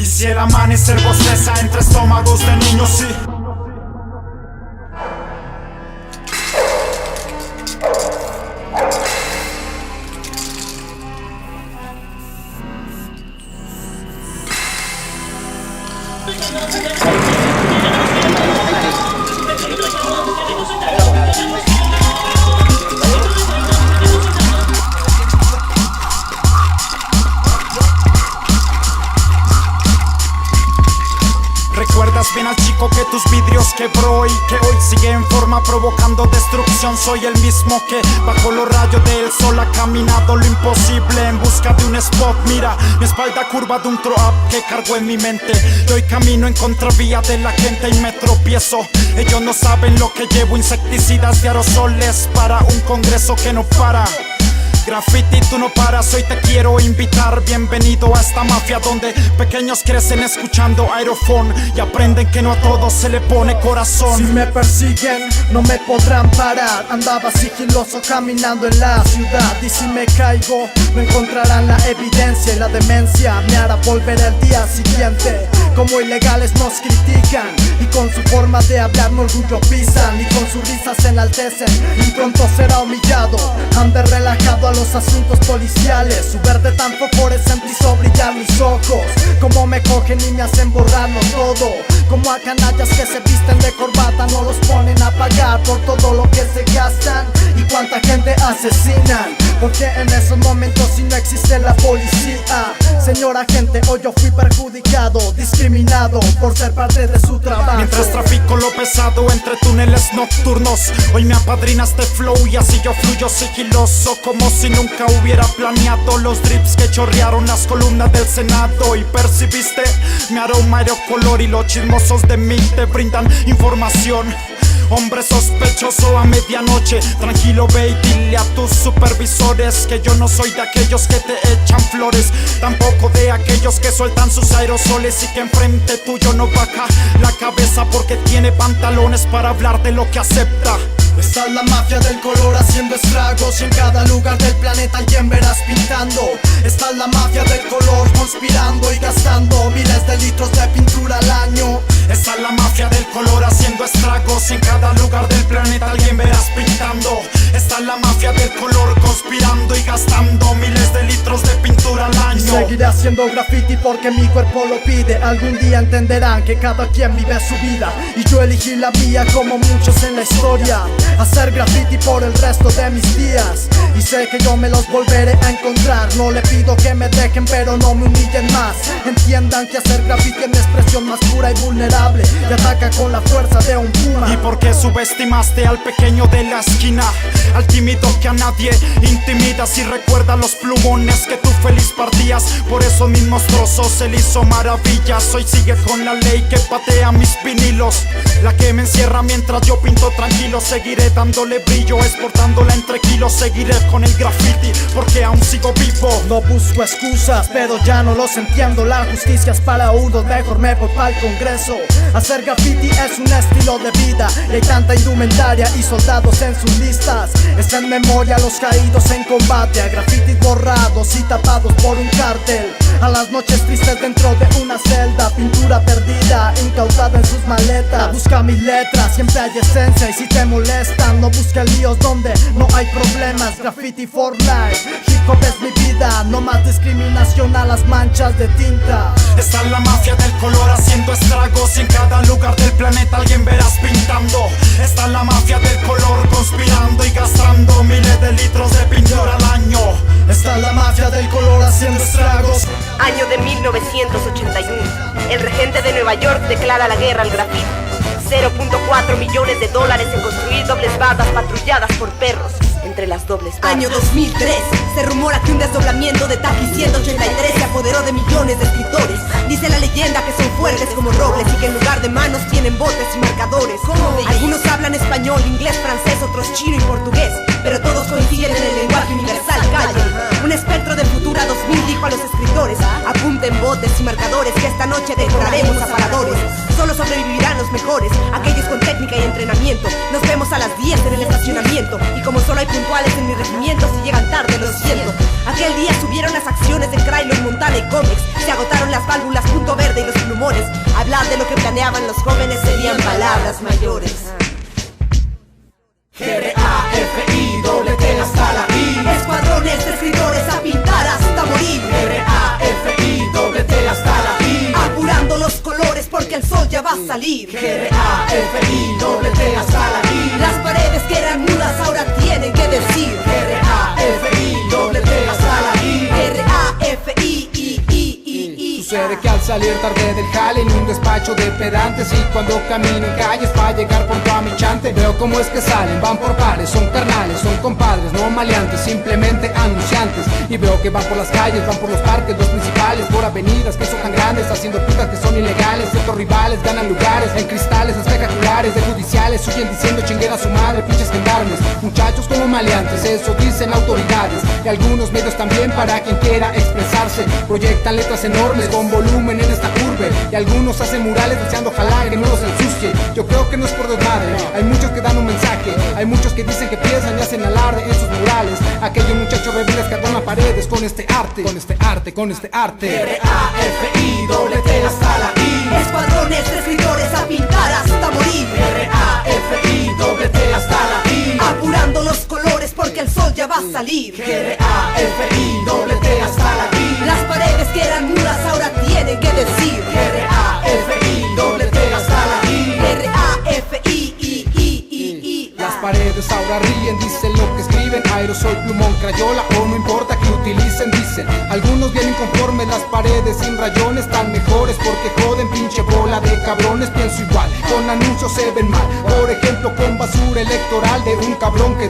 Y si el amanecer bosteza entre estómagos de niños, sí. ¿Recuerdas bien al chico que tus vidrios quebró y que hoy sigue en forma provocando destrucción? Soy el mismo que bajo los rayos del sol ha caminado lo imposible en busca de un spot. Mira mi espalda curva de un throw up que cargo en mi mente. Y hoy camino en contravía de la gente y me tropiezo. Ellos no saben lo que llevo, insecticidas de aerosoles para un congreso que no para. Graffiti, tú no paras, hoy te quiero invitar. Bienvenido a esta mafia donde pequeños crecen escuchando Aerofón y aprenden que no a todos se le pone corazón. Si me persiguen, no me podrán parar. Andaba sigiloso caminando en la ciudad. Y si me caigo, no encontrarán la evidencia. Y la demencia me hará volver el día siguiente. Como ilegales nos critican y con su forma de hablar mi orgullo pisan. Y con sus risas se enaltecen y pronto será humillado. Ande relajado a los asuntos policiales. Su verde tan fosforescente hizo brillar mis ojos. Como me cogen y me hacen borrarlo todo. Como a canallas que se visten de corbata, no los ponen a pagar por todo lo que se gastan. Y cuánta gente asesinan, porque en esos momentos si no existe la policía. Señor agente, hoy yo fui perjudicado, discriminado por ser parte de su trabajo. Mientras trafico lo pesado entre túneles nocturnos, hoy me apadrinas de flow y así yo fluyo sigiloso. Como si nunca hubiera planeado los drips que chorrearon las columnas del Senado. Y percibiste mi aroma aerocolor y los chismosos de mí te brindan información. Hombre sospechoso a medianoche, tranquilo ve y dile a tus supervisores que yo no soy de aquellos que te echan flores, tampoco de aquellos que sueltan sus aerosoles y que enfrente tuyo no baja la cabeza porque tiene pantalones para hablar de lo que acepta. Está la mafia del color haciendo estragos y en cada lugar del planeta alguien verás pintando. Está la mafia del color conspirando y gastando miles de litros de pintura al año. Está la mafia del color haciendo estragos y en cada lugar del planeta alguien verás pintando. Está la mafia del color conspirando y gastando miles de litros de pintura al año. Y seguiré haciendo graffiti porque mi cuerpo lo pide. Algún día entenderán que cada quien vive su vida y yo elegí la mía como muchos en la historia. Hacer graffiti por el resto de mis días y sé que yo me los volveré a encontrar. No le pido que me dejen pero no me humillen más. Entiendan que hacer graffiti es mi expresión más pura y vulnerable y ataca con la fuerza de un puma. ¿Y por qué subestimaste al pequeño de la esquina? Al tímido que a nadie intimida. Si recuerda los plumones que tú feliz partías por esos mismos trozos, él hizo maravillas. Hoy sigue con la ley que patea mis vinilos, la que me encierra mientras yo pinto tranquilo. Seguiré dándole brillo, exportándola entre kilos. Seguiré con el graffiti porque aún sigo vivo. No busco excusas, pero ya no los entiendo. La justicia es para unos, mejor me voy para el congreso. Hacer graffiti es un estilo de vida y hay tanta indumentaria y soldados en sus listas. Está en memoria a los caídos en combate, a grafitis borrados y tapados por un cártel. A las noches tristes dentro de una celda, pintura perdida, incautada en sus maletas. Busca mis letras, siempre hay esencia y si te molestan, no busques líos donde no hay problemas. Graffiti for life, hip hop es mi vida, no más discriminación a las manchas de tinta. Está la mafia del color haciendo estragos y en cada lugar del planeta alguien verás pintando. Está la mafia del color conspirando y gastando miles de litros de pintura al año. Está la mafia del color haciendo estragos. Año de 1981. El regente de Nueva York declara la guerra al graffiti. 0.4 millones de dólares en construir dobles bardas patrulladas por perros entre las dobles bardas. Año 2003. Se rumora que un desdoblamiento de Taki 183 se apoderó de millones de escritores. Dice la leyenda que son fuertes como robles y que en lugar de manos tienen botes y marcadores. Algunos hablan español, inglés, francés, otros chino y portugués, pero todos coinciden en el lenguaje universal, calle. Un espectro del futuro 2000 dijo a los escritores: apunten botes y marcadores que esta noche decoraremos aparadores. Solo sobrevivirán los mejores, aquellos con técnica y entrenamiento. Nos vemos a las 10 en el estacionamiento y como solo hay puntuales en mi regimiento, si llegan tarde lo siento. Aquel día subieron las acciones de Krylo, Montana y Comex. Se agotaron las válvulas, punto verde lo que planeaban los jóvenes serían palabras mayores. G-R-A-F-I-T hasta la I. Escuadrones de escritores a pintar hasta morir. G-R-A-F-I-T hasta la I. Apurando los colores porque el sol ya va a salir. G-R-A-F-I-T hasta la I. Las paredes que eran mudas ahora tienen que decir. G-R-A-F-I-T hasta la I. R-A-F-I-I-I-I-I. Sucede que al salir tarde del jale en un despacho de pedantes, y cuando camino en calles para llegar pronto a mi chante, veo cómo es que salen, van por pares, son carnales, son compadres, no maleantes, simplemente anunciantes. Y veo que van por las calles, van por los parques, los principales, por avenidas que son tan grandes, haciendo pitas que son ilegales. Ciertos rivales ganan lugares en cristales espectaculares de judiciales, huyen diciendo chinguera a su madre, pinches gendarmes. Muchachos como maleantes, eso dicen autoridades, y algunos medios también para quien quiera expresarse. Proyectan letras enormes con volumen en esta curva, y algunos hacen murales deseando jalar que no los ensucie. Yo creo que no es por desmadre, hay muchos que dan un mensaje, hay muchos que dicen que piensan y hacen alarde en sus murales. Aquellos muchachos rebeldes que adornan paredes con este arte, con este arte, con este arte. R-A-F-I-T hasta la I. Escuadrones de escritores a pintar hasta morir. R-A-F-I-T hasta la I. Apurando los colores porque el sol ya va a salir. R-A-F-I-T hasta la I. Las paredes que eran mudas ahora tienen que decir. R-A-F-I-T hasta la I. R-A-F-I-I-I-I-I. Las paredes ahora ríen, dicen lo que escriben, aerosol, plumón, crayola o no importa que utilicen, dicen. Algunos vienen conformes, las paredes sin rayones están mejores porque joden, pinche bola de cabrones. Pienso igual, con anuncios se ven mal, por ejemplo con basura electoral de un cabrón que